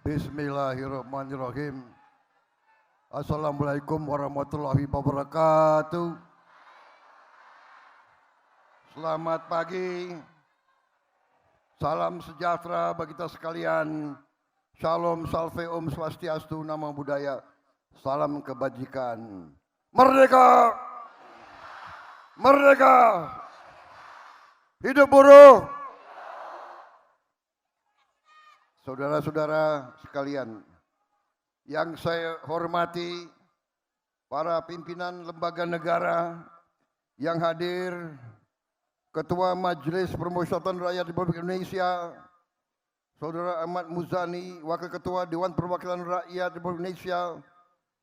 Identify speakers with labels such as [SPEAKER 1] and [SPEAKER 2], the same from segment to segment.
[SPEAKER 1] Bismillahirrahmanirrahim. Assalamualaikum warahmatullahi wabarakatuh. Selamat pagi. Salam sejahtera bagi kita sekalian. Shalom, salve, om swastiastu, namo buddhaya. Salam kebajikan. Merdeka! Merdeka! Hidup buruh! Saudara-saudara sekalian, yang saya hormati, para pimpinan lembaga negara yang hadir, Ketua Majelis Permusyawaratan Rakyat Republik Indonesia, Saudara Ahmad Muzani, Wakil Ketua Dewan Perwakilan Rakyat Republik Indonesia,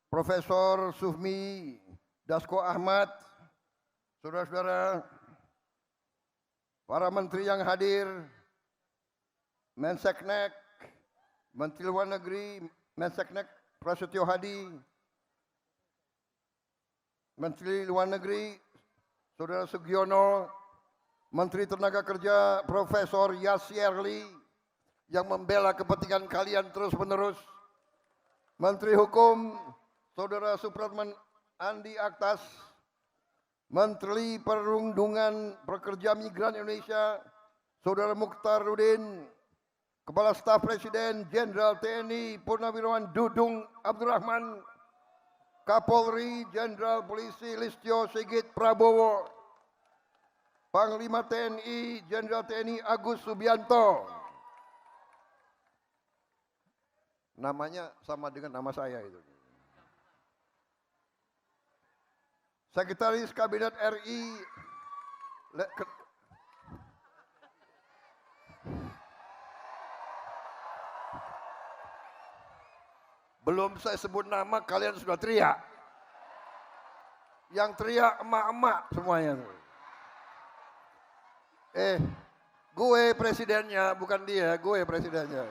[SPEAKER 1] Profesor Sufmi Dasko Ahmad, saudara-saudara, para menteri yang hadir, Menseknek, Menteri Luar Negeri, Menseknek Prasetyo Hadi, Menteri Luar Negeri, Saudara Sugiono, Menteri Tenaga Kerja Profesor Yasierli yang membela kepentingan kalian terus-menerus, Menteri Hukum Saudara Supratman Andi Aktas, Menteri Perlindungan Pekerja Migran Indonesia Saudara Mukhtarudin, Kepala Staf Presiden Jenderal TNI Purnawirawan Dudung Abdurrahman, Kapolri Jenderal Polisi Listio Sigit Prabowo, Panglima TNI Jenderal TNI Agus Subianto. Namanya sama dengan nama saya itu. Sekretaris Kabinet RI belum saya sebut nama, kalian sudah teriak. Yang teriak emak-emak semuanya. Gue presidennya, bukan dia, gue presidennya.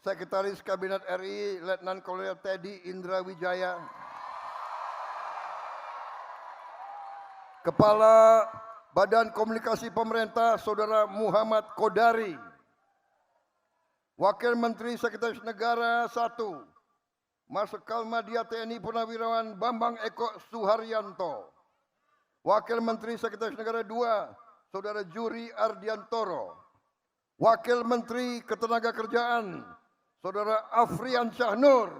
[SPEAKER 1] Sekretaris Kabinet RI Letnan Kolonel Teddy Indra Wijaya. Kepala Badan Komunikasi Pemerintah Saudara Muhammad Kodari, Wakil Menteri Sekretaris Negara 1 Marsikal Madya TNI Purnawirawan Bambang Eko Suharyanto, Wakil Menteri Sekretaris Negara 2 Saudara Juri Ardiantoro, Wakil Menteri Ketenagakerjaan Saudara Afrian Syahnur,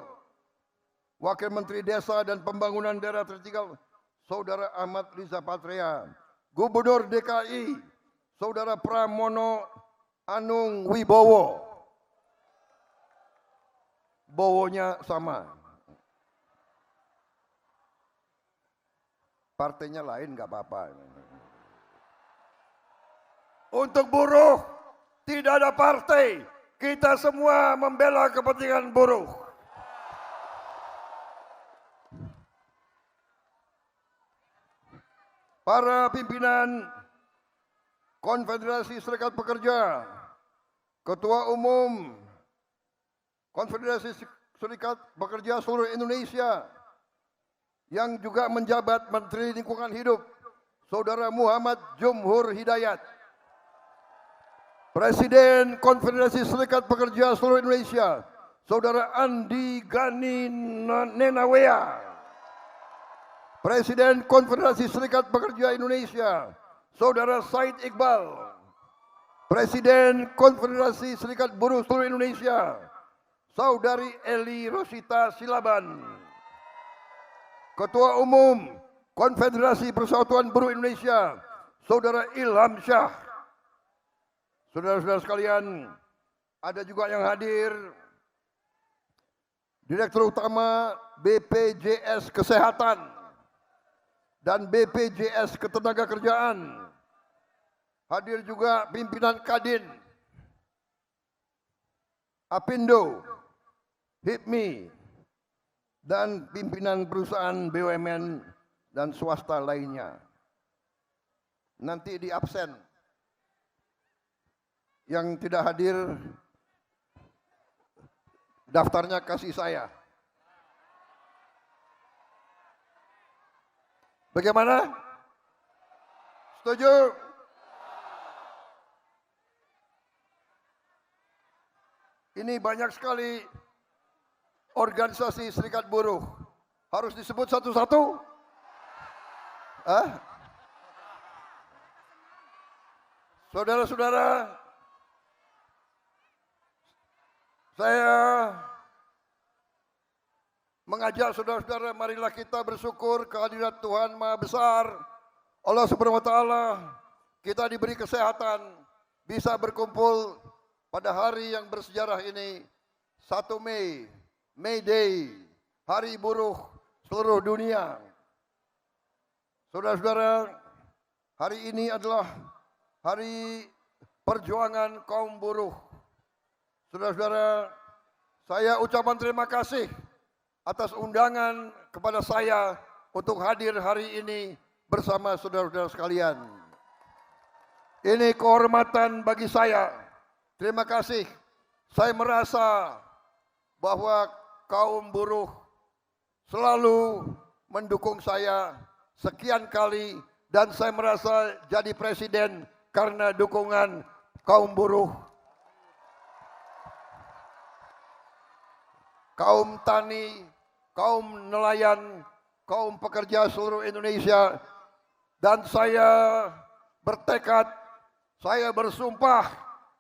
[SPEAKER 1] Wakil Menteri Desa dan Pembangunan Daerah Tertinggal Saudara Ahmad Riza Patria, Gubernur DKI Saudara Pramono Anung Wibowo. Bowonya sama. Partainya lain nggak apa-apa. Untuk buruh tidak ada partai. Kita semua membela kepentingan buruh. Para pimpinan Konfederasi Serikat Pekerja, Ketua Umum Konfederasi Serikat Pekerja seluruh Indonesia yang juga menjabat Menteri Lingkungan Hidup, Saudara Muhammad Jumhur Hidayat, Presiden Konfederasi Serikat Pekerja seluruh Indonesia, Saudara Andi Gani Nenawea, Presiden Konfederasi Serikat Pekerja Indonesia, Saudara Said Iqbal, Presiden Konfederasi Serikat Buruh seluruh Indonesia, Saudari Eli Rosita Silaban, Ketua Umum Konfederasi Persatuan Buruh Indonesia, Saudara Ilham Syah. Saudara-saudara sekalian, ada juga yang hadir Direktur Utama BPJS Kesehatan dan BPJS Ketenagakerjaan. Hadir juga pimpinan Kadin, Apindo, HIPMI, dan pimpinan perusahaan BUMN dan swasta lainnya. Nanti di absen. Yang tidak hadir, daftarnya kasih saya. Bagaimana? Setuju? Ini banyak sekali organisasi serikat buruh. Harus disebut satu-satu? Saudara-saudara, saya mengajak saudara-saudara, marilah kita bersyukur kehadirat Tuhan Maha Besar, Allah Subhanahu wa taala. Kita diberi kesehatan, bisa berkumpul pada hari yang bersejarah ini, 1 Mei, May Day, Hari Buruh seluruh dunia. Saudara-saudara, hari ini adalah hari perjuangan kaum buruh. Saudara-saudara, saya ucapan terima kasih atas undangan kepada saya untuk hadir hari ini bersama saudara-saudara sekalian. Ini kehormatan bagi saya. Terima kasih. Saya merasa bahwa kaum buruh selalu mendukung saya sekian kali dan saya merasa jadi presiden karena dukungan kaum buruh. Kaum tani, kaum nelayan, kaum pekerja seluruh Indonesia, dan saya bertekad, saya bersumpah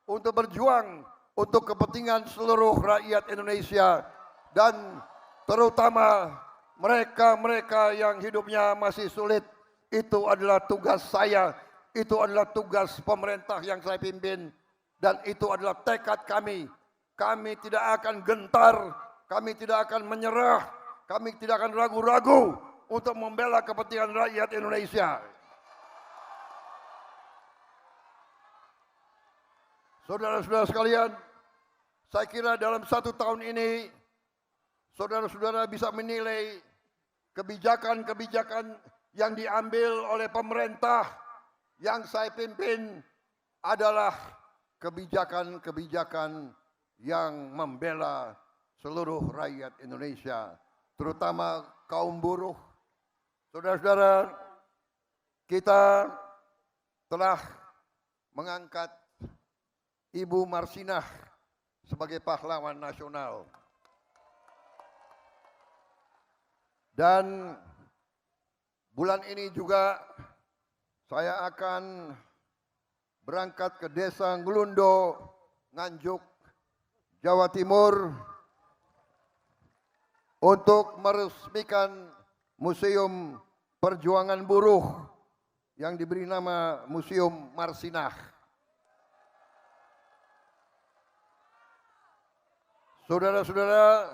[SPEAKER 1] untuk berjuang untuk kepentingan seluruh rakyat Indonesia dan terutama mereka-mereka yang hidupnya masih sulit. Itu adalah tugas saya, itu adalah tugas pemerintah yang saya pimpin, dan itu adalah tekad kami. Kami tidak akan gentar, kami tidak akan menyerah, kami tidak akan ragu-ragu untuk membela kepentingan rakyat Indonesia. Saudara-saudara sekalian, saya kira dalam 1 tahun ini, saudara-saudara bisa menilai kebijakan-kebijakan yang diambil oleh pemerintah yang saya pimpin adalah kebijakan-kebijakan yang membela seluruh rakyat Indonesia, terutama kaum buruh. Saudara-saudara, kita telah mengangkat Ibu Marsinah sebagai pahlawan nasional. Dan bulan ini juga saya akan berangkat ke Desa Nglundo, Nganjuk, Jawa Timur untuk meresmikan Museum Perjuangan Buruh yang diberi nama Museum Marsinah. Saudara-saudara,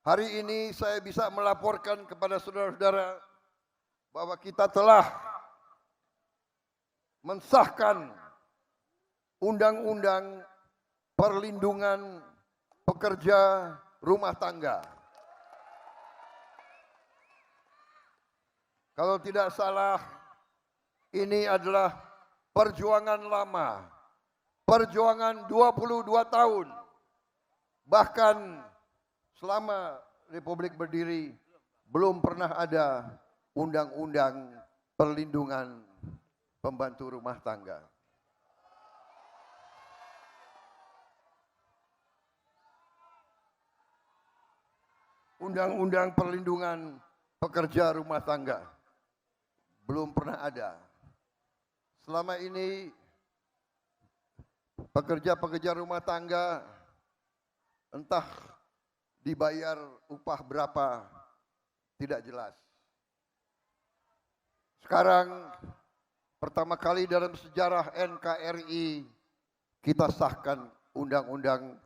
[SPEAKER 1] hari ini saya bisa melaporkan kepada saudara-saudara bahwa kita telah mensahkan Undang-Undang Perlindungan Pekerja Rumah Tangga. Kalau tidak salah, ini adalah perjuangan lama, perjuangan 22 tahun. Bahkan selama Republik berdiri belum pernah ada undang-undang perlindungan pembantu rumah tangga. Undang-undang perlindungan pekerja rumah tangga belum pernah ada. Selama ini pekerja-pekerja rumah tangga entah dibayar upah berapa, tidak jelas. Sekarang pertama kali dalam sejarah NKRI kita sahkan Undang-Undang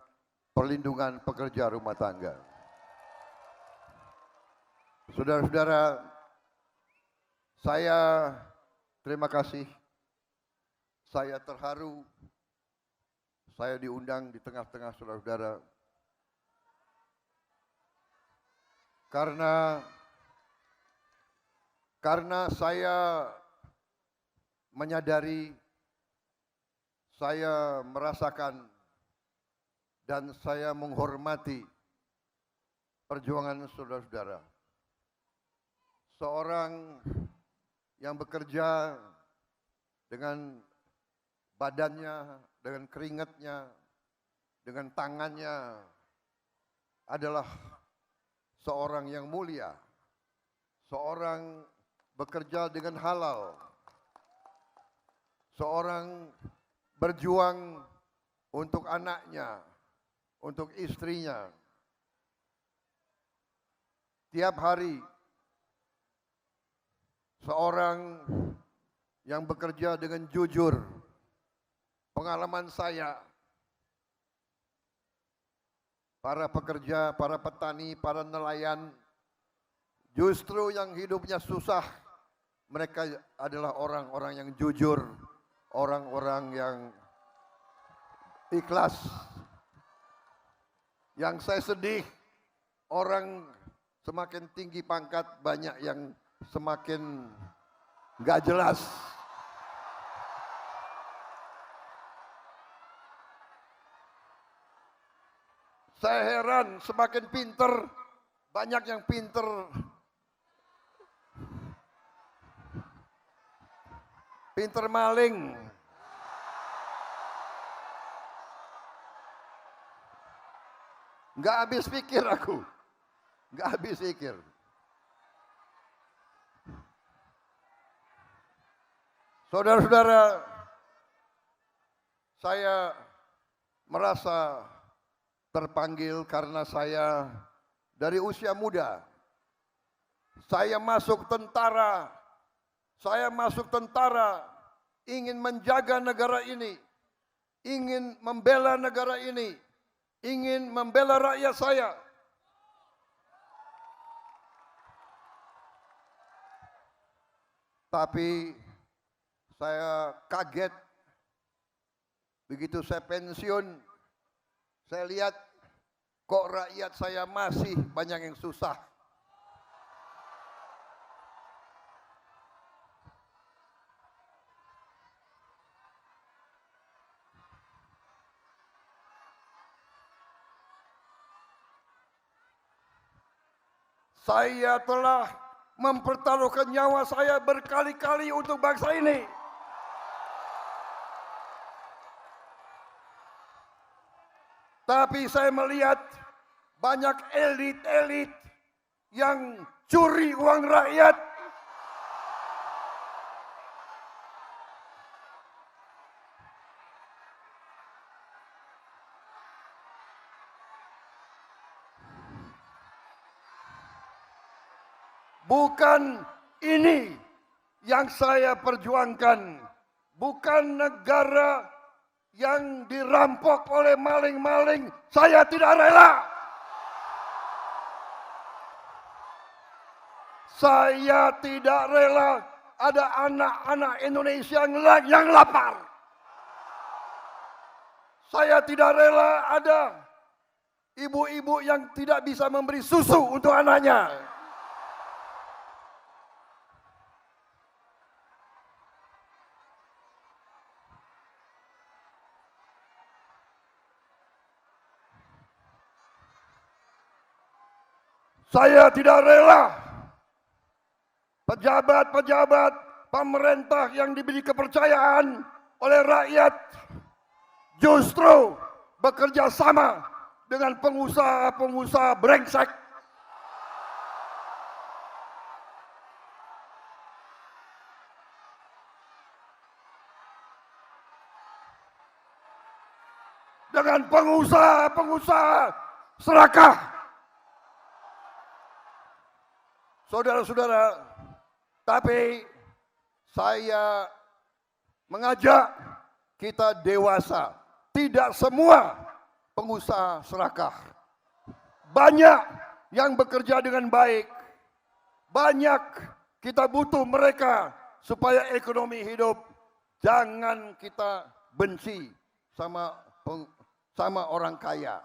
[SPEAKER 1] Perlindungan Pekerja Rumah Tangga. Saudara-saudara, saya terima kasih. Saya terharu. Saya diundang di tengah-tengah saudara-saudara. Karena saya menyadari, saya merasakan, dan saya menghormati perjuangan saudara-saudara. Seorang yang bekerja dengan badannya, dengan keringatnya, dengan tangannya adalah seorang yang mulia, seorang bekerja dengan halal, seorang berjuang untuk anaknya, untuk istrinya. Tiap hari seorang yang bekerja dengan jujur. Pengalaman saya, para pekerja, para petani, para nelayan, justru yang hidupnya susah, mereka adalah orang-orang yang jujur, orang-orang yang ikhlas. Yang saya sedih, orang semakin tinggi pangkat, banyak yang semakin nggak jelas. Saya heran, semakin pinter, banyak yang pinter, pinter maling. Nggak habis pikir aku, nggak habis pikir. Saudara-saudara, saya merasa terpanggil karena saya dari usia muda. Saya masuk tentara, ingin menjaga negara ini, ingin membela negara ini, ingin membela rakyat saya. Tapi saya kaget begitu saya pensiun, saya lihat kok rakyat saya masih banyak yang susah. Saya telah mempertaruhkan nyawa saya berkali-kali untuk bangsa ini. Tapi saya melihat banyak elit-elit yang curi uang rakyat. Bukan ini yang saya perjuangkan. Bukan negara yang dirampok oleh maling-maling. Saya tidak rela. Saya tidak rela ada anak-anak Indonesia yang lapar. Saya tidak rela ada ibu-ibu yang tidak bisa memberi susu untuk anaknya. Saya tidak rela pejabat-pejabat pemerintah yang diberi kepercayaan oleh rakyat justru bekerja sama dengan pengusaha-pengusaha brengsek. Dengan pengusaha-pengusaha serakah. Saudara-saudara, tapi saya mengajak kita dewasa. Tidak semua pengusaha serakah. Banyak yang bekerja dengan baik. Banyak kita butuh mereka supaya ekonomi hidup. Jangan kita benci sama orang kaya.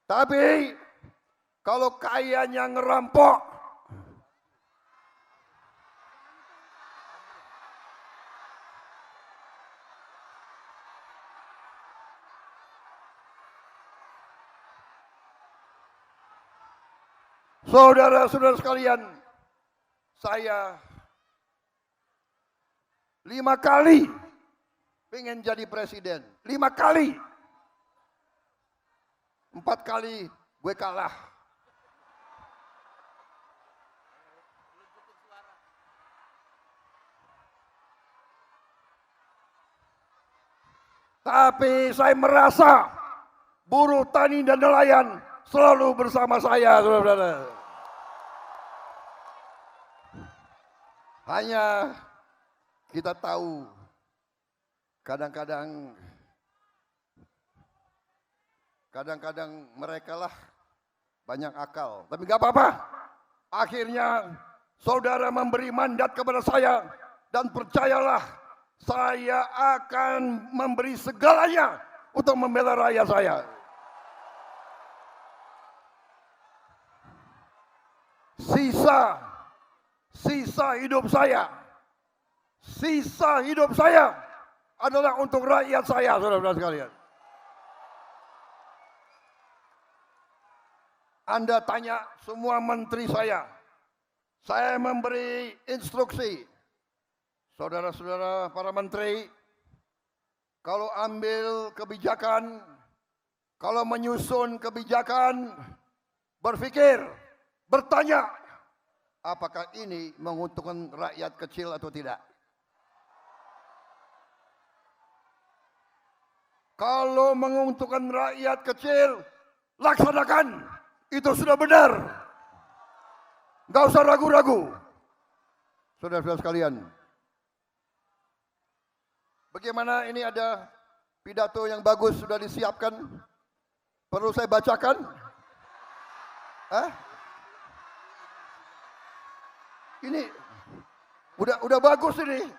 [SPEAKER 1] Tapi kalau kayanya ngerampok, saudara-saudara sekalian, saya 5 kali pengen jadi presiden. 5 kali. 4 kali gue kalah. Tapi saya merasa buruh tani dan nelayan selalu bersama saya, saudara-saudara. Hanya kita tahu kadang-kadang mereka lah banyak akal. Tapi gak apa-apa. Akhirnya saudara memberi mandat kepada saya. Dan percayalah, saya akan memberi segalanya untuk membela rakyat saya. Sisa hidup saya adalah untuk rakyat saya, saudara-saudara sekalian. Anda tanya semua menteri saya memberi instruksi. Saudara-saudara para menteri, kalau ambil kebijakan, kalau menyusun kebijakan, berpikir, bertanya, apakah ini menguntungkan rakyat kecil atau tidak? Kalau menguntungkan rakyat kecil, laksanakan. Itu sudah benar. Nggak usah ragu-ragu. Saudara-saudara sekalian. Bagaimana ini ada pidato yang bagus sudah disiapkan. Perlu saya bacakan? Ini udah bagus ini.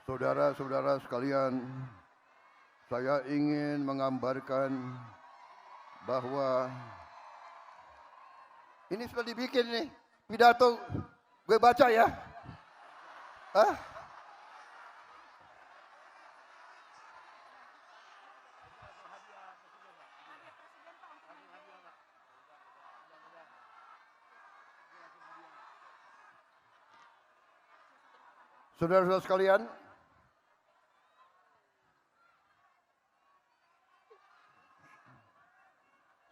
[SPEAKER 1] Saudara-saudara sekalian, saya ingin menggambarkan bahwa ini sudah dibikin nih, pidato gue baca ya. Saudara-saudara sekalian,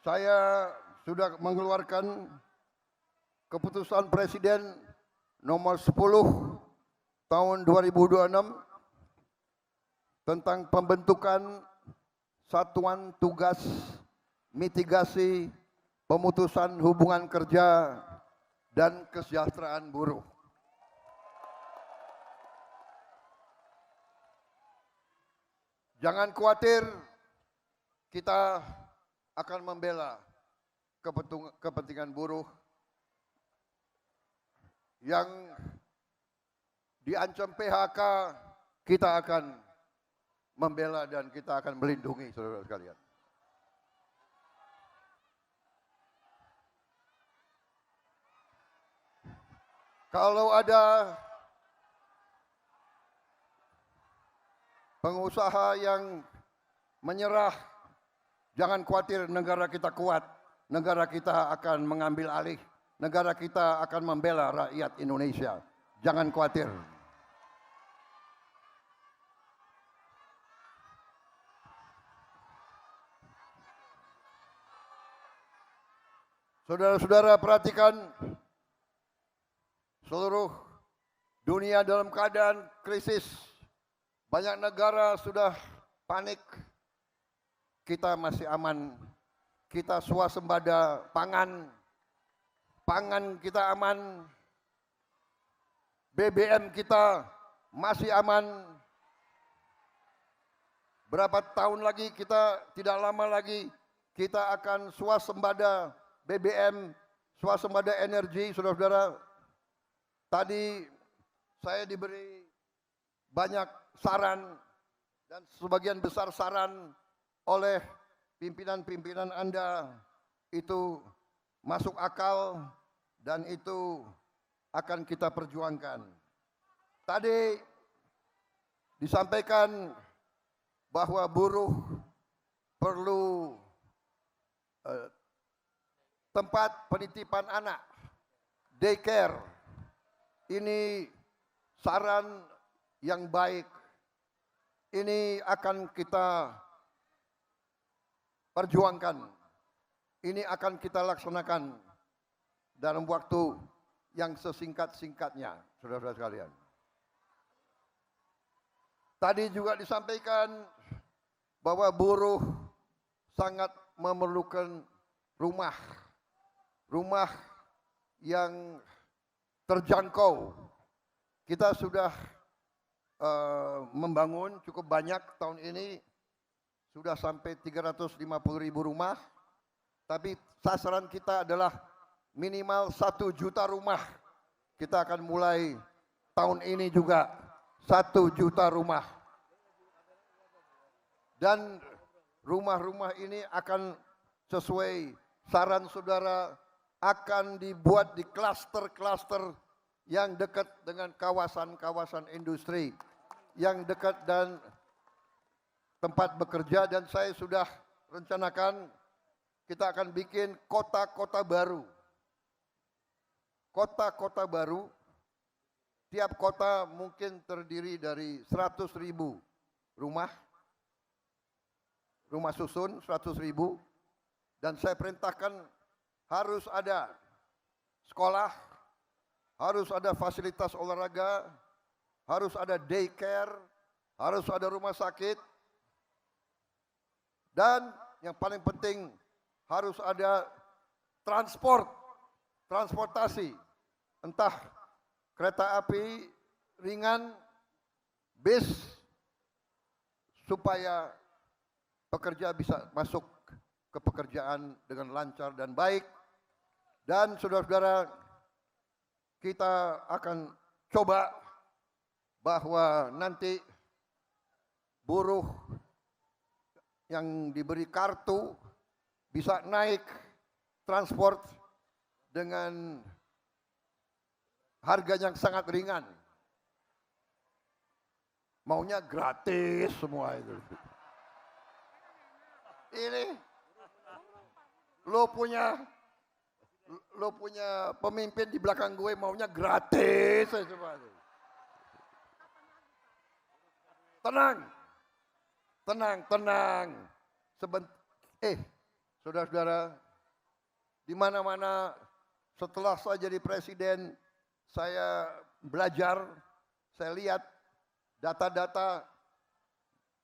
[SPEAKER 1] saya sudah mengeluarkan keputusan Presiden nomor 10 tahun 2026 tentang pembentukan Satuan Tugas Mitigasi Pemutusan Hubungan Kerja dan Kesejahteraan Buruh. Jangan khawatir, kita akan membela kepentingan buruh yang diancam PHK, kita akan membela dan kita akan melindungi, saudara sekalian. Kalau ada pengusaha yang menyerah, jangan khawatir, negara kita kuat. Negara kita akan mengambil alih. Negara kita akan membela rakyat Indonesia. Jangan khawatir. Saudara-saudara perhatikan, seluruh dunia dalam keadaan krisis. Banyak negara sudah panik. Kita masih aman. Kita swasembada pangan. Pangan kita aman. BBM kita masih aman. Berapa tahun lagi kita, tidak lama lagi, kita akan swasembada BBM, swasembada energi, saudara-saudara. Tadi saya diberi banyak saran dan sebagian besar saran oleh pimpinan-pimpinan Anda itu masuk akal dan itu akan kita perjuangkan. Tadi disampaikan bahwa buruh perlu tempat penitipan anak, daycare. Ini saran yang baik. Ini akan kita perjuangkan. Ini akan kita laksanakan dalam waktu yang sesingkat-singkatnya, saudara-saudara sekalian. Tadi juga disampaikan bahwa buruh sangat memerlukan rumah yang terjangkau. Kita sudah membangun cukup banyak tahun ini, sudah sampai 350.000 rumah, tapi sasaran kita adalah minimal 1 juta rumah. Kita akan mulai tahun ini juga 1 juta rumah. Dan rumah-rumah ini akan sesuai saran saudara, akan dibuat di klaster-klaster yang dekat dengan kawasan-kawasan industri, yang dekat dan tempat bekerja. Dan saya sudah rencanakan kita akan bikin kota-kota baru. Kota-kota baru, tiap kota mungkin terdiri dari 100.000 rumah susun 100.000, dan saya perintahkan harus ada sekolah, harus ada fasilitas olahraga, harus ada daycare, harus ada rumah sakit, dan yang paling penting harus ada transportasi, entah kereta api ringan, bis, supaya pekerja bisa masuk ke pekerjaan dengan lancar dan baik. Dan saudara-saudara, kita akan coba bahwa nanti buruh yang diberi kartu bisa naik transport dengan harga yang sangat ringan. Maunya gratis semua itu. Ini lo punya pemimpin di belakang gue maunya gratis semua. Tenang. Saudara-saudara, di mana-mana setelah saya jadi presiden, saya belajar, saya lihat data-data.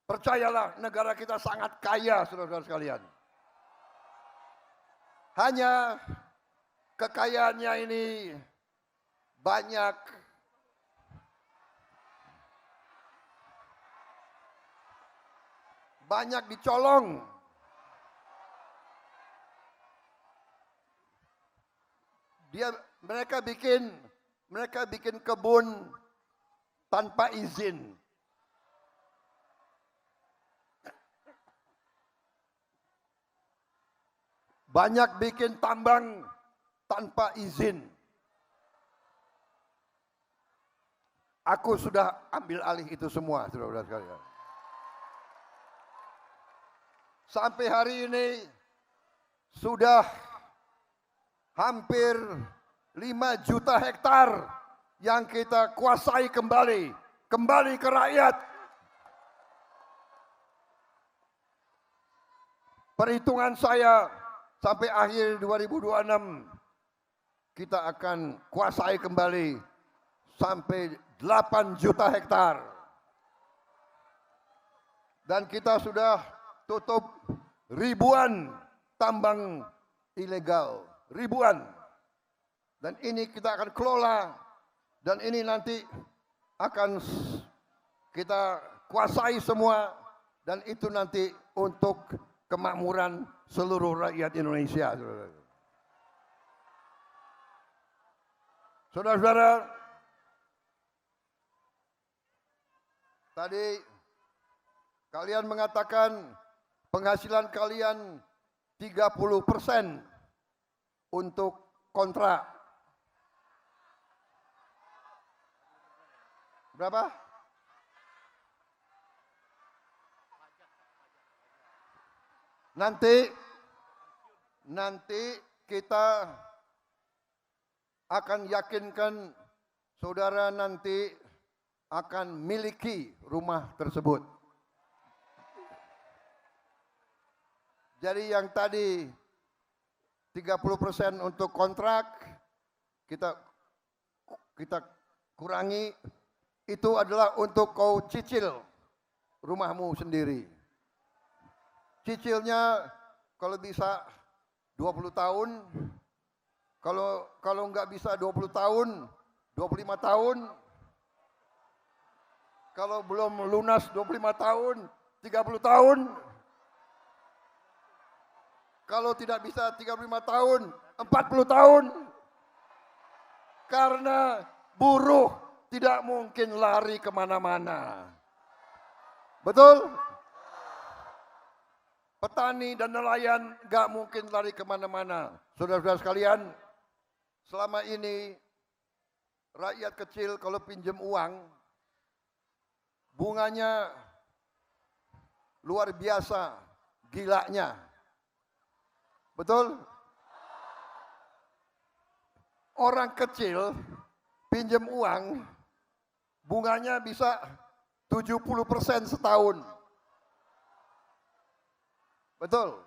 [SPEAKER 1] Percayalah, negara kita sangat kaya, saudara-saudara sekalian. Hanya kekayaannya ini banyak dicolong. Mereka bikin kebun tanpa izin. Banyak bikin tambang tanpa izin. Aku sudah ambil alih itu semua, saudara-saudara sekalian. Sampai hari ini sudah hampir 5 juta hektar yang kita kuasai kembali ke rakyat. Perhitungan saya, sampai akhir 2026 kita akan kuasai kembali sampai 8 juta hektar. Dan kita sudah tutup ribuan tambang ilegal, ribuan. Dan ini kita akan kelola, dan ini nanti akan kita kuasai semua, dan itu nanti untuk kemakmuran seluruh rakyat Indonesia. Saudara-saudara, tadi kalian mengatakan penghasilan kalian 30% untuk kontrak. Berapa? Nanti kita akan yakinkan saudara nanti akan miliki rumah tersebut. Jadi yang tadi 30% untuk kontrak kita kurangi, itu adalah untuk kau cicil rumahmu sendiri. Cicilnya kalau bisa 20 tahun, kalau nggak bisa 20 tahun, 25 tahun, kalau belum lunas 25 tahun, 30 tahun, kalau tidak bisa 35 tahun, 40 tahun. Karena buruh tidak mungkin lari kemana-mana. Betul? Petani dan nelayan gak mungkin lari kemana-mana. Saudara-saudara sekalian, selama ini rakyat kecil kalau pinjam uang, bunganya luar biasa, gilanya. Betul? Orang kecil pinjam uang, bunganya bisa 70% setahun. Betul?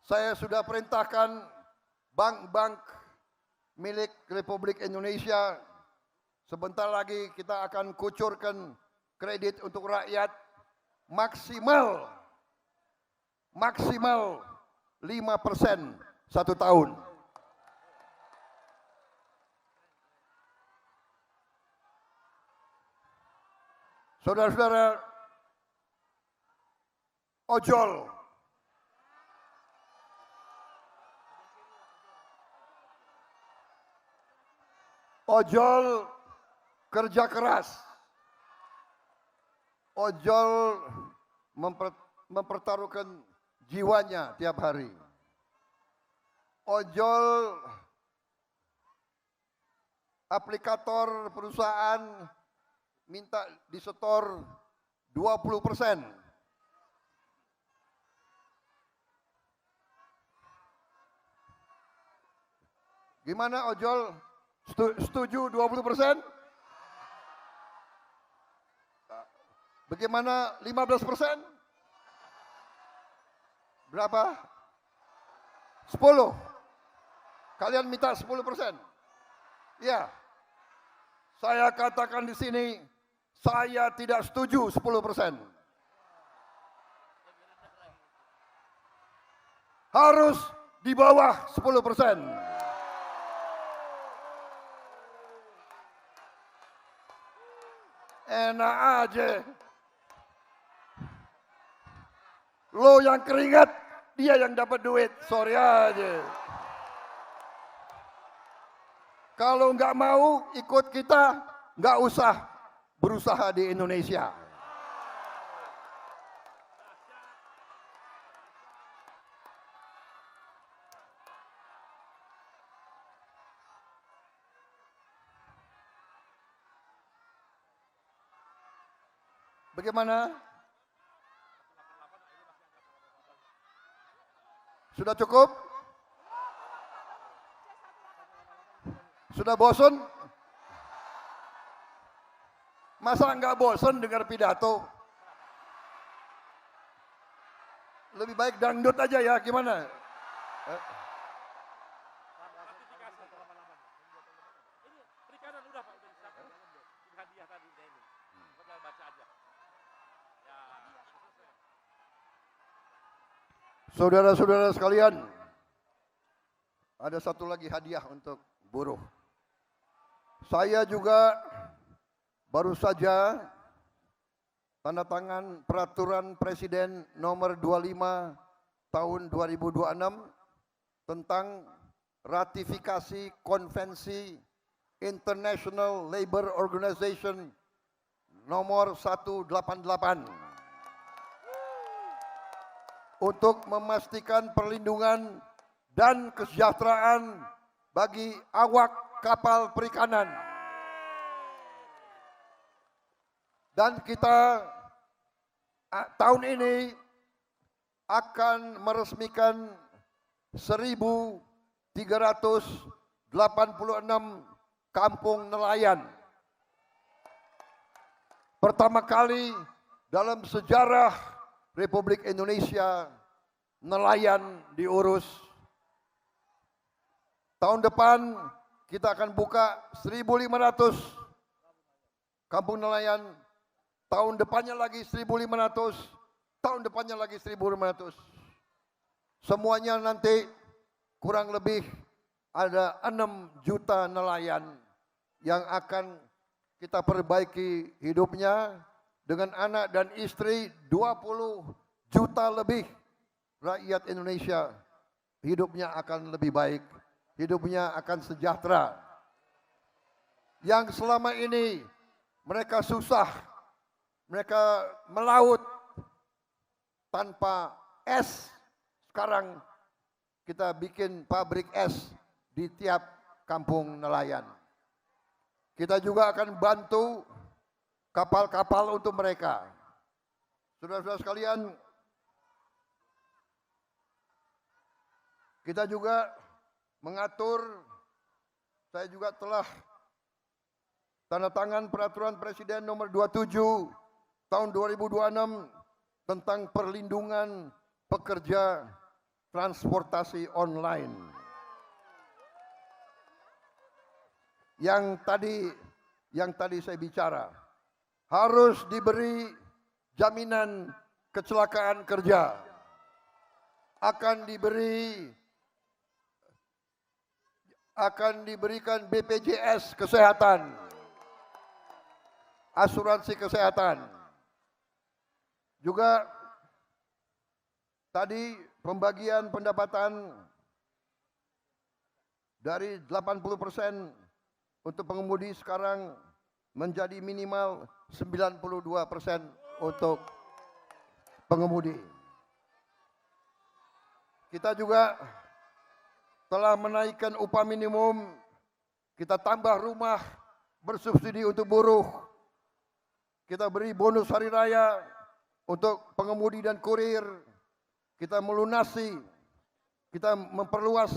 [SPEAKER 1] Saya sudah perintahkan bank-bank milik Republik Indonesia, sebentar lagi kita akan kucurkan kredit untuk rakyat maksimal 5% satu tahun. Saudara-saudara, ojol kerja keras, ojol mempertaruhkan jiwanya tiap hari, ojol aplikator perusahaan minta disetor 20%. Gimana ojol? Setuju 20%? Bagaimana 15%? Berapa? 10. Kalian minta 10%? Ya. Saya katakan di sini, saya tidak setuju 10%. Harus di bawah 10%. Enak aja. Lo yang keringat, dia yang dapat duit. Sorry aja. Kalau nggak mau ikut kita, nggak usah berusaha di Indonesia. Bagaimana? Sudah cukup? Sudah bosan? Masa nggak bosan dengar pidato? Lebih baik dangdut aja ya, gimana? Saudara-saudara sekalian, ada satu lagi hadiah untuk buruh. Saya juga baru saja tanda tangan peraturan Presiden nomor 25 tahun 2026 tentang ratifikasi konvensi International Labour Organization nomor 188 untuk memastikan perlindungan dan kesejahteraan bagi awak kapal perikanan. Dan kita tahun ini akan meresmikan 1.386 kampung nelayan. Pertama kali dalam sejarah Republik Indonesia nelayan diurus. Tahun depan kita akan buka 1.500 kampung nelayan. Tahun depannya lagi 1.500. Tahun depannya lagi 1.500. Semuanya nanti kurang lebih ada 6 juta nelayan yang akan kita perbaiki hidupnya. Dengan anak dan istri 20 juta lebih rakyat Indonesia hidupnya akan lebih baik, hidupnya akan sejahtera. Yang selama ini mereka susah, mereka melaut tanpa es, sekarang kita bikin pabrik es di tiap kampung nelayan. Kita juga akan bantu kapal-kapal untuk mereka. Saudara-saudara sekalian, kita juga mengatur, saya juga telah tanda tangan peraturan Presiden nomor 27 tahun 2026 tentang perlindungan pekerja transportasi online. Yang tadi saya bicara, harus diberi jaminan kecelakaan kerja, akan diberikan BPJS kesehatan, asuransi kesehatan. Juga tadi pembagian pendapatan dari 80% untuk pengemudi sekarang menjadi minimal 92% untuk pengemudi. Kita juga telah menaikkan upah minimum, kita tambah rumah bersubsidi untuk buruh, kita beri bonus hari raya untuk pengemudi dan kurir, kita melunasi, kita memperluas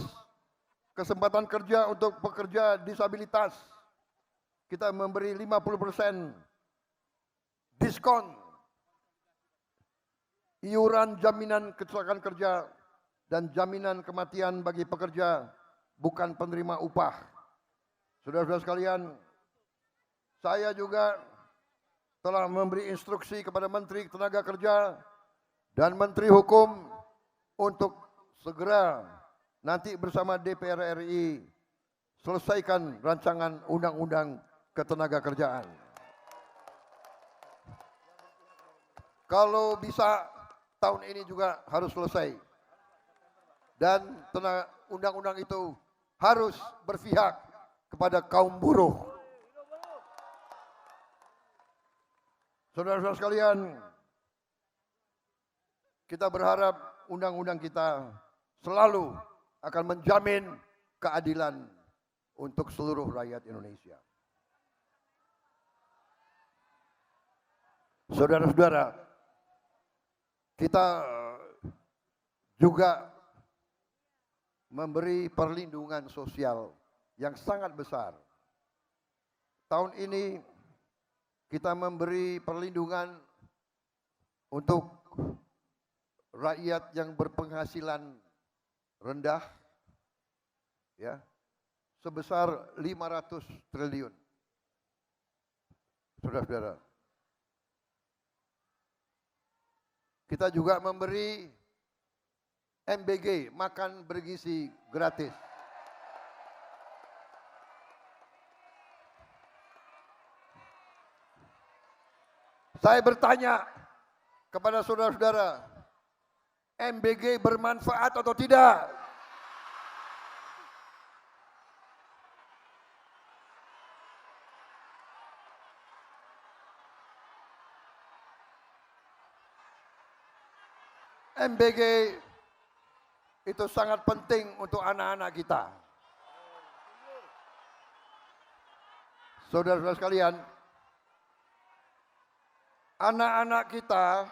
[SPEAKER 1] kesempatan kerja untuk pekerja disabilitas, kita memberi 50% diskon iuran jaminan kecelakaan kerja dan jaminan kematian bagi pekerja bukan penerima upah. Saudara-saudara sekalian, saya juga telah memberi instruksi kepada Menteri Tenaga Kerja dan Menteri Hukum untuk segera nanti bersama DPR RI selesaikan rancangan undang-undang ketenagakerjaan. Kalau bisa tahun ini juga harus selesai. Dan undang-undang itu harus berpihak kepada kaum buruh. Saudara-saudara sekalian, kita berharap undang-undang kita selalu akan menjamin keadilan untuk seluruh rakyat Indonesia. Saudara-saudara, kita juga memberi perlindungan sosial yang sangat besar. Tahun ini kita memberi perlindungan untuk rakyat yang berpenghasilan rendah, ya, sebesar 500 triliun. Saudara-saudara, kita juga memberi MBG, makan bergizi gratis. Saya bertanya kepada saudara-saudara, MBG bermanfaat atau tidak? MBG itu sangat penting untuk anak-anak kita. Saudara-saudara sekalian, anak-anak kita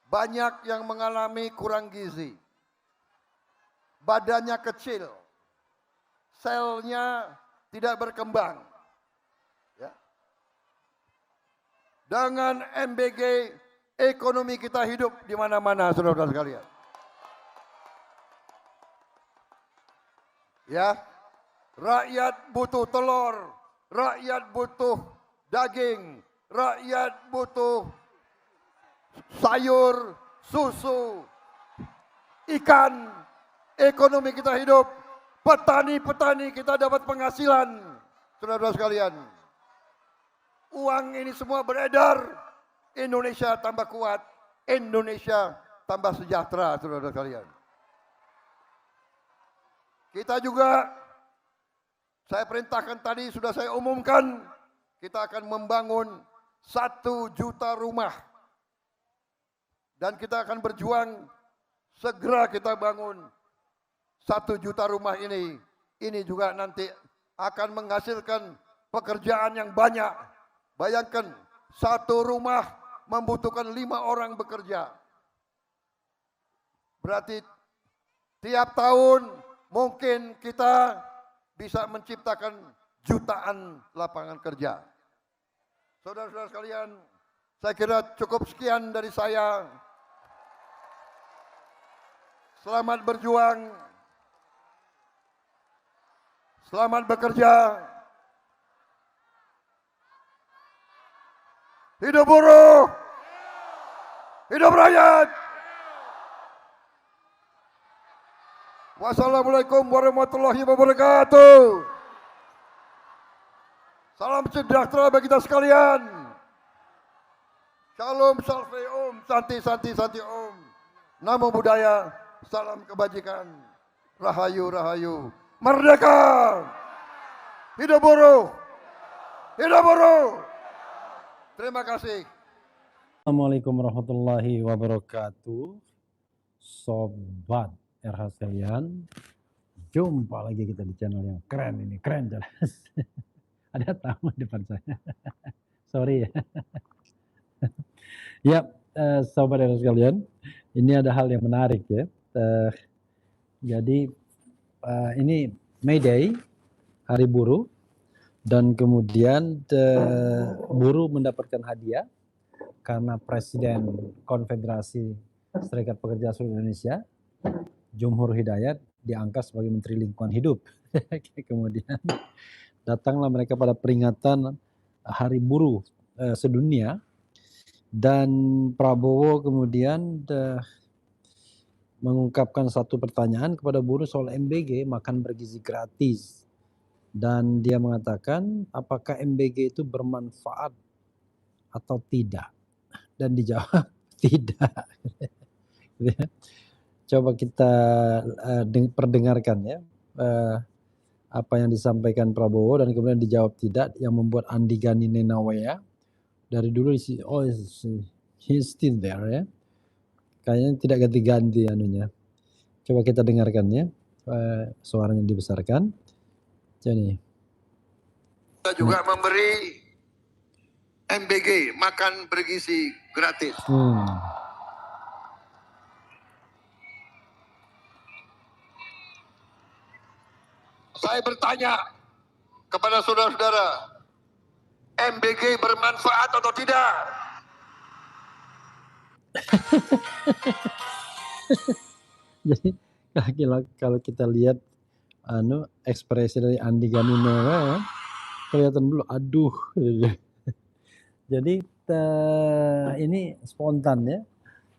[SPEAKER 1] banyak yang mengalami kurang gizi. badannya kecil, selnya tidak berkembang. Ya. Dengan MBG, ekonomi kita hidup di mana-mana, saudara-saudara sekalian. Ya, rakyat butuh telur, rakyat butuh daging, rakyat butuh sayur, susu, ikan, ekonomi kita hidup, petani-petani kita dapat penghasilan, saudara-saudara sekalian. Uang ini semua beredar, Indonesia tambah kuat, Indonesia tambah sejahtera, saudara-saudara sekalian. Kita juga, saya perintahkan tadi, sudah saya umumkan, kita akan membangun 1 juta rumah. Dan kita akan berjuang, segera kita bangun 1 juta rumah ini. Ini juga nanti akan menghasilkan pekerjaan yang banyak. Bayangkan, 1 rumah membutuhkan 5 orang bekerja. Berarti tiap tahun mungkin kita bisa menciptakan jutaan lapangan kerja. Saudara-saudara sekalian, saya kira cukup sekian dari saya. Selamat berjuang, selamat bekerja. Hidup buruh, hidup rakyat. Wassalamualaikum warahmatullahi wabarakatuh. Salam sejahtera bagi kita sekalian. Shalom, salve om, santi, santi, santi om. Namo Buddhaya, salam kebajikan. Rahayu, rahayu. Merdeka! Hidup buruh! Hidup buruh! Terima kasih.
[SPEAKER 2] Assalamualaikum warahmatullahi wabarakatuh. Sobat RH sekalian, jumpa lagi kita di channel yang keren ini, keren jelas. Ada tamu di depan saya. Sorry ya. Ya, sobat RH sekalian, ini ada hal yang menarik ya. Jadi ini May Day, Hari Buruh, dan kemudian buruh mendapatkan hadiah karena Presiden Konfederasi Serikat Pekerja Seluruh Indonesia, Jumhur Hidayat, diangkat sebagai Menteri Lingkungan Hidup. Kemudian datanglah mereka pada peringatan Hari Buruh sedunia, dan Prabowo kemudian mengungkapkan satu pertanyaan kepada buruh soal MBG, makan bergizi gratis. Dan dia mengatakan, apakah MBG itu bermanfaat atau tidak? Dan dijawab tidak. Coba kita perdengarkan ya apa yang disampaikan Prabowo, dan kemudian dijawab tidak, yang membuat Andi Gani Nenawea dari dulu he's still there ya, kayaknya tidak ganti-ganti anunya. Coba kita dengarkan ya, suaranya dibesarkan. Jadi
[SPEAKER 1] kita juga memberi MBG, makan bergizi gratis. Saya bertanya kepada saudara-saudara, MBG bermanfaat atau tidak?
[SPEAKER 2] Jadi kalau kita lihat ekspresi dari Andi Gani Nenawea, kelihatan dulu aduh. Jadi ini spontan ya,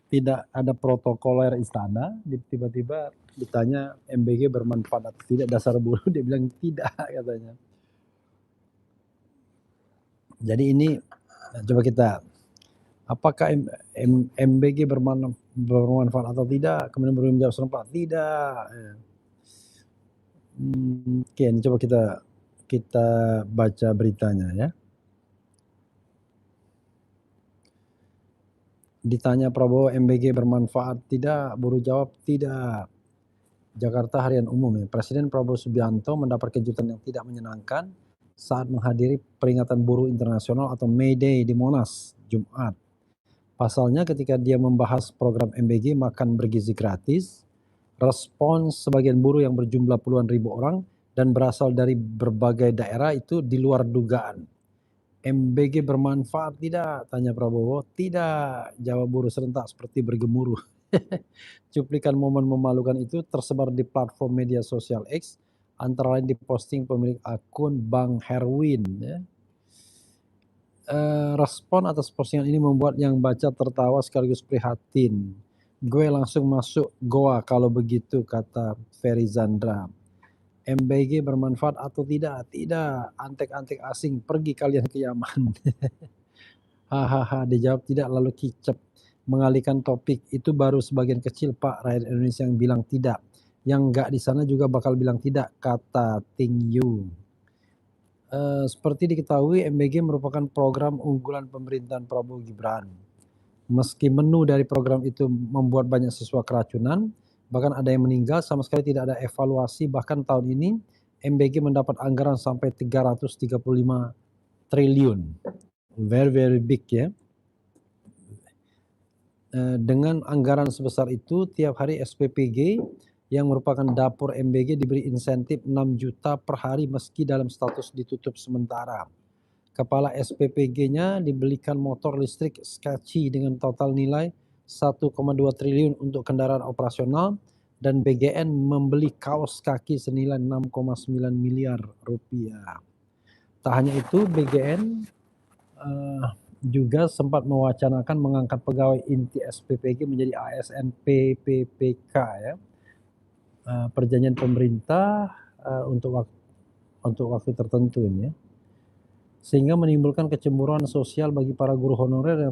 [SPEAKER 2] tidak ada protokoler istana, tiba-tiba ditanya MBG bermanfaat atau tidak, dasar buruh, dia bilang tidak katanya. Jadi ini coba kita, apakah MBG bermanfaat atau tidak, kemudian buruh menjawab serempak tidak. Oke, ini coba kita baca beritanya ya. Ditanya Prabowo, MBG bermanfaat tidak, buruh jawab tidak. Jakarta Harian Umum ya. Presiden Prabowo Subianto mendapat kejutan yang tidak menyenangkan saat menghadiri peringatan buruh internasional atau May Day di Monas, Jumat. Pasalnya ketika dia membahas program MBG makan bergizi gratis, Respons sebagian buruh yang berjumlah puluhan ribu orang dan berasal dari berbagai daerah itu di luar dugaan. MBG bermanfaat tidak? Tanya Prabowo. Tidak, jawab buruh serentak seperti bergemuruh. Cuplikan momen memalukan itu tersebar di platform media sosial X, antara lain diposting pemilik akun Bang Herwin. Ya. Respon atas postingan ini membuat yang baca tertawa sekaligus prihatin. Gue langsung masuk goa kalau begitu, kata Ferry Zandra. MBG bermanfaat atau tidak? Tidak, antek-antek asing, pergi kalian ke Yaman. Hahaha, dijawab tidak lalu kicep. Mengalihkan topik, itu baru sebagian kecil Pak rakyat Indonesia yang bilang tidak. Yang enggak di sana juga bakal bilang tidak, kata Ting Yu. Seperti diketahui, MBG merupakan program unggulan pemerintahan Prabowo Gibran. Meski menu dari program itu membuat banyak siswa keracunan, bahkan ada yang meninggal, sama sekali tidak ada evaluasi. Bahkan tahun ini MBG mendapat anggaran sampai 335 triliun. Very very big ya. Dengan anggaran sebesar itu, tiap hari SPPG yang merupakan dapur MBG diberi insentif 6 juta per hari meski dalam status ditutup sementara. Kepala SPPG-nya dibelikan motor listrik Skachi dengan total nilai 1,2 triliun untuk kendaraan operasional, dan BGN membeli kaos kaki senilai 6,9 miliar rupiah. Tak hanya itu, BGN juga sempat mewacanakan mengangkat pegawai inti SPPG menjadi ASN PPPK ya. Perjanjian pemerintah untuk waktu tertentu ini ya. Sehingga menimbulkan kecemburuan sosial bagi para guru honorer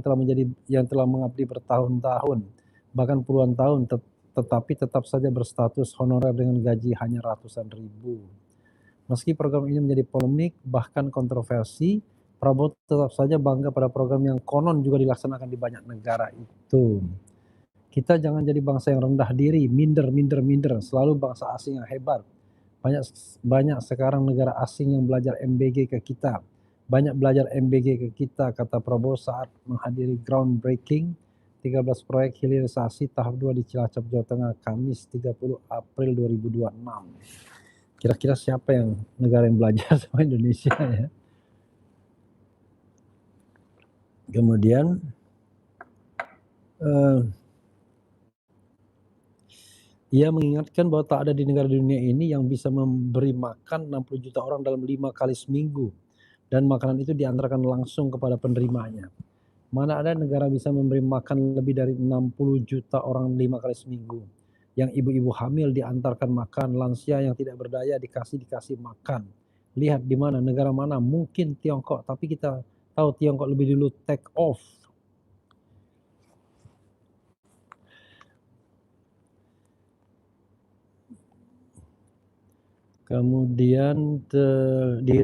[SPEAKER 2] yang telah mengabdi bertahun-tahun, bahkan puluhan tahun, tetapi tetap saja berstatus honorer dengan gaji hanya ratusan ribu. Meski program ini menjadi polemik bahkan kontroversi, Prabowo tetap saja bangga pada program yang konon juga dilaksanakan di banyak negara itu. Kita jangan jadi bangsa yang rendah diri, minder, selalu bangsa asing yang hebat. Banyak sekarang negara asing yang belajar MBG ke kita. Banyak belajar MBG ke kita, kata Prabowo saat menghadiri groundbreaking 13 proyek hilirisasi tahap 2 di Cilacap, Jawa Tengah, Kamis 30 April 2026. Kira-kira siapa yang negara yang belajar sama Indonesia ya? Kemudian ia mengingatkan bahwa tak ada di negara dunia ini yang bisa memberi makan 60 juta orang dalam 5 kali seminggu, dan makanan itu diantarkan langsung kepada penerimanya. Mana ada negara bisa memberi makan lebih dari 60 juta orang 5 kali seminggu. Yang ibu-ibu hamil diantarkan makan, lansia yang tidak berdaya dikasih makan. Lihat di mana, negara mana, mungkin Tiongkok, tapi kita tahu Tiongkok lebih dulu take off. Kemudian di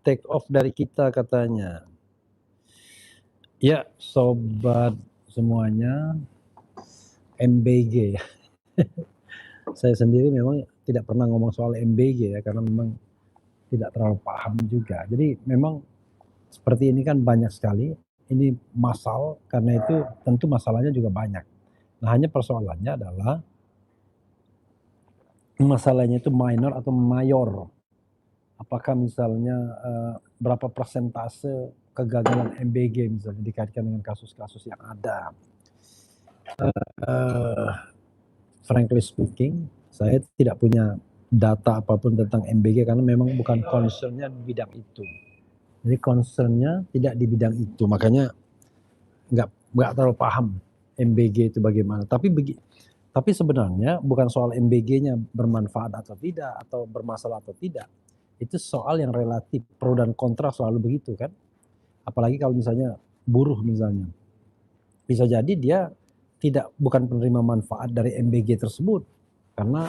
[SPEAKER 2] take off dari kita katanya. Ya, sobat semuanya, MBG. Saya sendiri memang tidak pernah ngomong soal MBG ya, karena memang tidak terlalu paham juga. Jadi memang seperti ini kan banyak sekali, ini massal, karena itu tentu masalahnya juga banyak. Nah, hanya persoalannya adalah masalahnya itu minor atau mayor. Apakah misalnya berapa persentase kegagalan MBG misalnya dikaitkan dengan kasus-kasus yang ada. Frankly speaking, saya tidak punya data apapun tentang MBG karena memang bukan concernnya di bidang itu. Jadi concernnya tidak di bidang itu, makanya nggak terlalu paham MBG itu bagaimana. Tapi sebenarnya bukan soal MBG-nya bermanfaat atau tidak, atau bermasalah atau tidak. Itu soal yang relatif, pro dan kontra selalu begitu kan. Apalagi kalau misalnya buruh misalnya. Bisa jadi dia bukan penerima manfaat dari MBG tersebut. Karena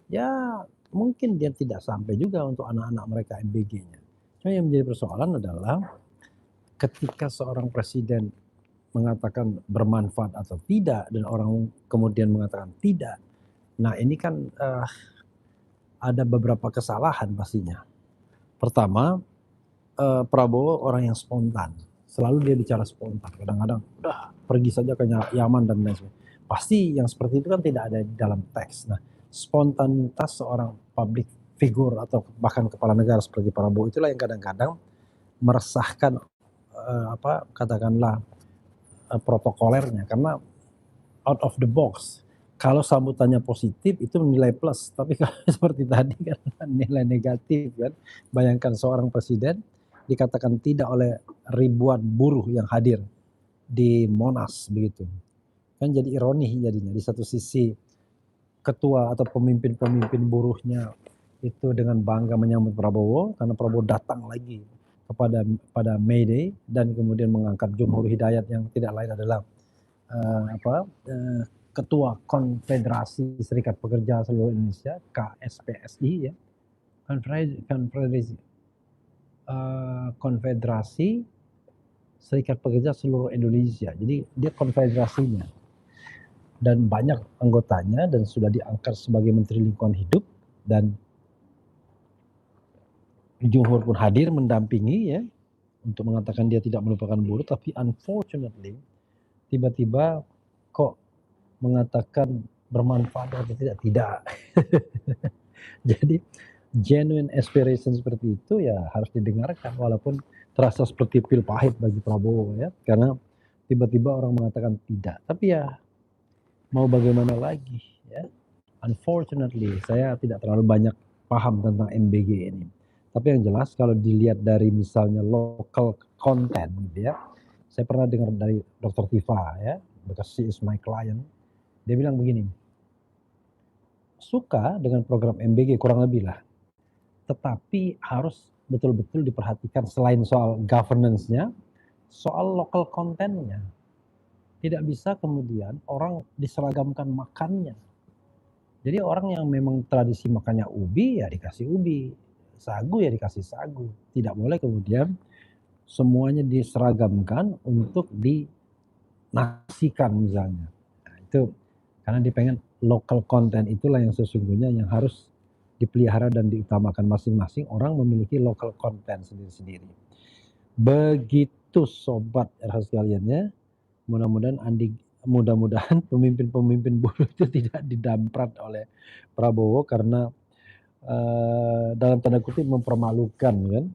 [SPEAKER 2] ya mungkin dia tidak sampai juga untuk anak-anak mereka MBG-nya. Cuma yang menjadi persoalan adalah ketika seorang presiden mengatakan bermanfaat atau tidak dan orang kemudian mengatakan tidak. Nah ini kan ada beberapa kesalahan pastinya. Pertama, Prabowo orang yang spontan. Selalu dia bicara spontan. Kadang-kadang udah pergi saja ke Yaman dan lain sebagainya. Pasti yang seperti itu kan tidak ada di dalam teks. Nah spontanitas seorang public figure atau bahkan kepala negara seperti Prabowo itulah yang kadang-kadang meresahkan katakanlah protokolernya, karena out of the box. Kalau sambutannya positif itu nilai plus, tapi kalau seperti tadi kan nilai negatif kan. Bayangkan seorang presiden dikatakan tidak oleh ribuan buruh yang hadir di Monas begitu. Kan jadi ironi jadinya. Di satu sisi ketua atau pemimpin-pemimpin buruhnya itu dengan bangga menyambut Prabowo karena Prabowo datang lagi pada May Day dan kemudian mengangkat Jumhur Hidayat yang tidak lain adalah Ketua Konfederasi Serikat Pekerja Seluruh Indonesia KSPSI ya, Konfederasi Serikat Pekerja Seluruh Indonesia. Jadi dia konfederasinya dan banyak anggotanya dan sudah diangkat sebagai Menteri Lingkungan Hidup dan Jumhur pun hadir mendampingi ya untuk mengatakan dia tidak melupakan buruh, tapi unfortunately tiba-tiba kok mengatakan bermanfaat atau tidak. Jadi genuine aspiration seperti itu ya harus didengarkan walaupun terasa seperti pil pahit bagi Prabowo ya, karena tiba-tiba orang mengatakan tidak. Tapi ya mau bagaimana lagi ya. Unfortunately saya tidak terlalu banyak paham tentang MBG ini. Tapi yang jelas kalau dilihat dari misalnya local content gitu ya. Saya pernah dengar dari Dr. Tifa ya, because she is my client. Dia bilang begini, suka dengan program MBG kurang lebih lah, tetapi harus betul-betul diperhatikan selain soal governance-nya, soal local content-nya. Tidak bisa kemudian orang diseragamkan makannya. Jadi orang yang memang tradisi makannya ubi ya dikasih ubi, sagu ya dikasih sagu. Tidak boleh kemudian semuanya diseragamkan untuk dinasikan misalnya. Nah, itu karena dia pengen local content itulah yang sesungguhnya yang harus dipelihara dan diutamakan. Masing-masing orang memiliki local content sendiri-sendiri. Begitu sobat RH sekalian ya. Mudah-mudahan pemimpin-pemimpin buruh itu tidak didamprat oleh Prabowo karena dalam tanda kutip mempermalukan kan.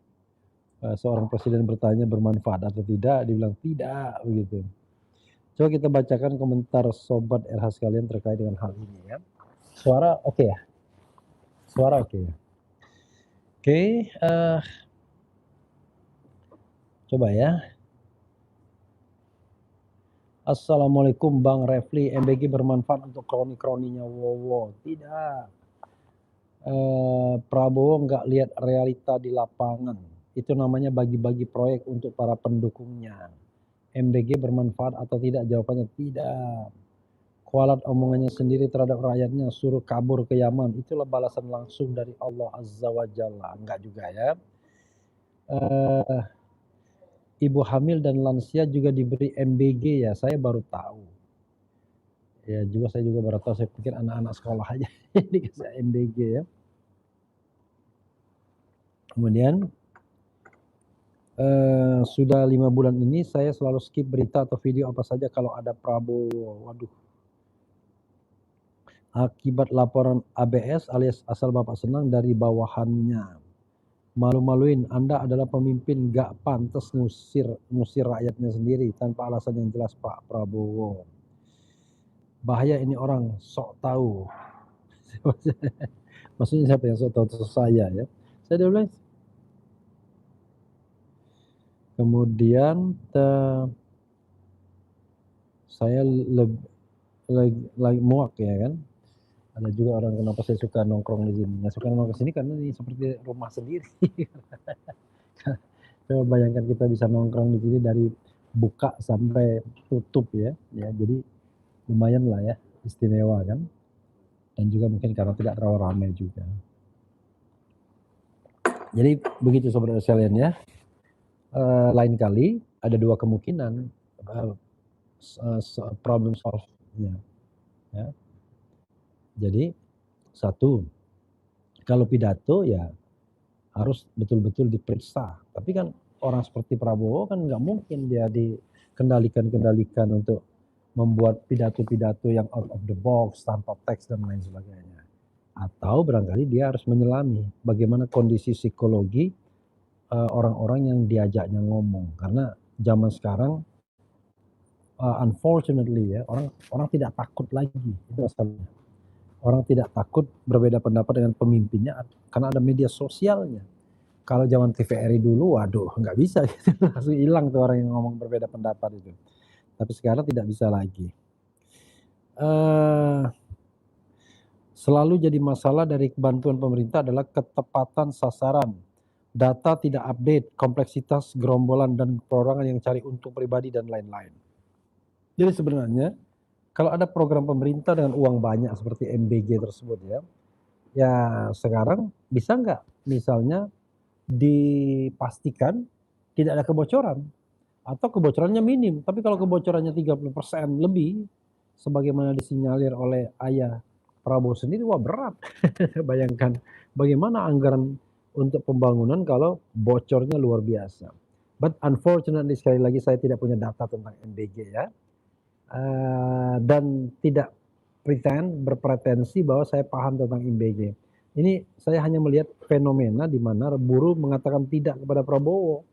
[SPEAKER 2] Seorang presiden bertanya bermanfaat atau tidak, dibilang tidak begitu. Coba kita bacakan komentar sobat RH sekalian terkait dengan hal ini ya. Suara oke ya? Suara oke ya? Oke, coba ya. Assalamualaikum Bang Refli, MBG bermanfaat untuk kroni-kroninya Wowo. Tidak. Prabowo nggak lihat realita di lapangan. Itu namanya bagi-bagi proyek untuk para pendukungnya. MBG bermanfaat atau tidak? Jawabannya tidak. Kualat omongannya sendiri terhadap rakyatnya, suruh kabur ke Yaman. Itulah balasan langsung dari Allah Azza wa Jalla. Enggak juga ya. Ibu hamil dan lansia juga diberi MBG ya, saya baru tahu. Ya juga saya juga baru tahu, saya pikir anak-anak sekolah aja dikasih MBG ya. Kemudian sudah 5 bulan ini saya selalu skip berita atau video apa saja kalau ada Prabowo. Waduh. Akibat laporan ABS alias asal bapak senang dari bawahannya. Malu-maluin, Anda adalah pemimpin gak pantas ngusir rakyatnya sendiri tanpa alasan yang jelas Pak Prabowo. Bahaya ini orang sok tahu. Maksudnya siapa yang sok tahu? Itu saya ya. Saya udah bilang. Kemudian saya lagi muak ya kan. Ada juga orang kenapa saya suka nongkrong di sini. Nggak suka nongkrong ke sini karena ini seperti rumah sendiri. Coba bayangkan kita bisa nongkrong di sini dari buka sampai tutup ya. Ya jadi lumayan lah ya, istimewa kan. Dan juga mungkin karena tidak terlalu ramai juga. Jadi begitu sobat sekalian ya. Lain kali ada 2 kemungkinan problem solve-nya. Ya. Jadi 1, kalau pidato ya harus betul-betul diperiksa. Tapi kan orang seperti Prabowo kan nggak mungkin dia dikendalikan untuk membuat pidato-pidato yang out of the box tanpa teks dan lain sebagainya. Atau barangkali dia harus menyelami bagaimana kondisi psikologi orang-orang yang diajaknya ngomong. Karena zaman sekarang unfortunately ya, orang tidak takut lagi, itu masalahnya. Orang tidak takut berbeda pendapat dengan pemimpinnya karena ada media sosialnya. Kalau zaman TVRI dulu, waduh nggak bisa gitu, langsung hilang tuh orang yang ngomong berbeda pendapat itu. Tapi sekarang tidak bisa lagi. Selalu jadi masalah dari bantuan pemerintah adalah ketepatan sasaran, data tidak update, kompleksitas gerombolan dan perorangan yang cari untung pribadi dan lain-lain. Jadi sebenarnya kalau ada program pemerintah dengan uang banyak seperti MBG tersebut ya sekarang bisa nggak misalnya dipastikan tidak ada kebocoran atau kebocorannya minim, tapi kalau kebocorannya 30% lebih sebagaimana disinyalir oleh ayah Prabowo sendiri, wah berat. Bayangkan bagaimana anggaran untuk pembangunan kalau bocornya luar biasa. But unfortunately sekali lagi saya tidak punya data tentang MBG ya. Dan tidak berpretensi bahwa saya paham tentang MBG. Ini saya hanya melihat fenomena di mana buruh mengatakan tidak kepada Prabowo.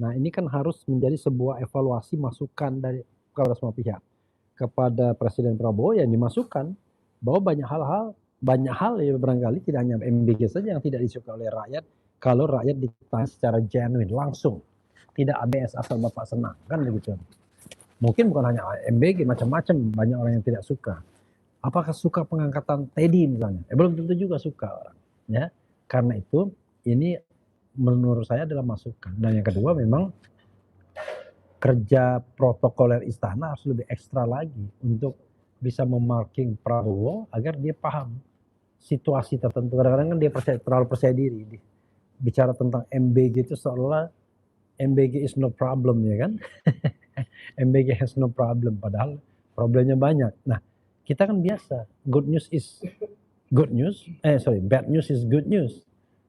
[SPEAKER 2] Nah, ini kan harus menjadi sebuah evaluasi masukan dari kepada semua pihak. Kepada Presiden Prabowo yang dimasukkan bahwa banyak hal ya barangkali tidak hanya MBG saja yang tidak disukai oleh rakyat kalau rakyat ditanya secara genuine langsung. Tidak ABS asal Bapak senang, kan begitu. Mungkin bukan hanya MBG, macam-macam banyak orang yang tidak suka. Apakah suka pengangkatan Teddy misalnya? Belum tentu juga suka orang, ya. Karena itu ini menurut saya adalah masukan. Dan yang kedua memang kerja protokoler istana harus lebih ekstra lagi untuk bisa memarking Prabowo agar dia paham situasi tertentu. Kadang-kadang kan dia terlalu percaya diri. Bicara tentang MBG itu seolah MBG is no problem ya kan. MBG has no problem padahal problemnya banyak. Nah, kita kan biasa bad news is good news.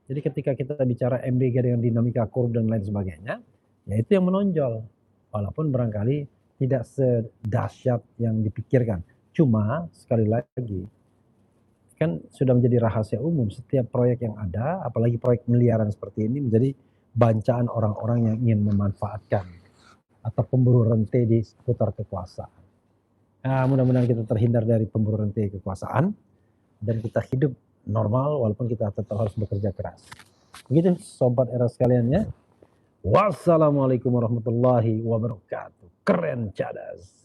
[SPEAKER 2] Jadi ketika kita bicara MBG dengan dinamika korup dan lain sebagainya, ya itu yang menonjol. Walaupun barangkali tidak sedahsyat yang dipikirkan. Cuma sekali lagi kan sudah menjadi rahasia umum setiap proyek yang ada, apalagi proyek miliaran seperti ini menjadi bancaan orang-orang yang ingin memanfaatkan atau pemburu rente di seputar kekuasaan. Nah, mudah-mudahan kita terhindar dari pemburu rente kekuasaan dan kita hidup normal walaupun kita tetap harus bekerja keras. Begitu sobat era sekalian ya. Wassalamualaikum warahmatullahi wabarakatuh. Keren cadas.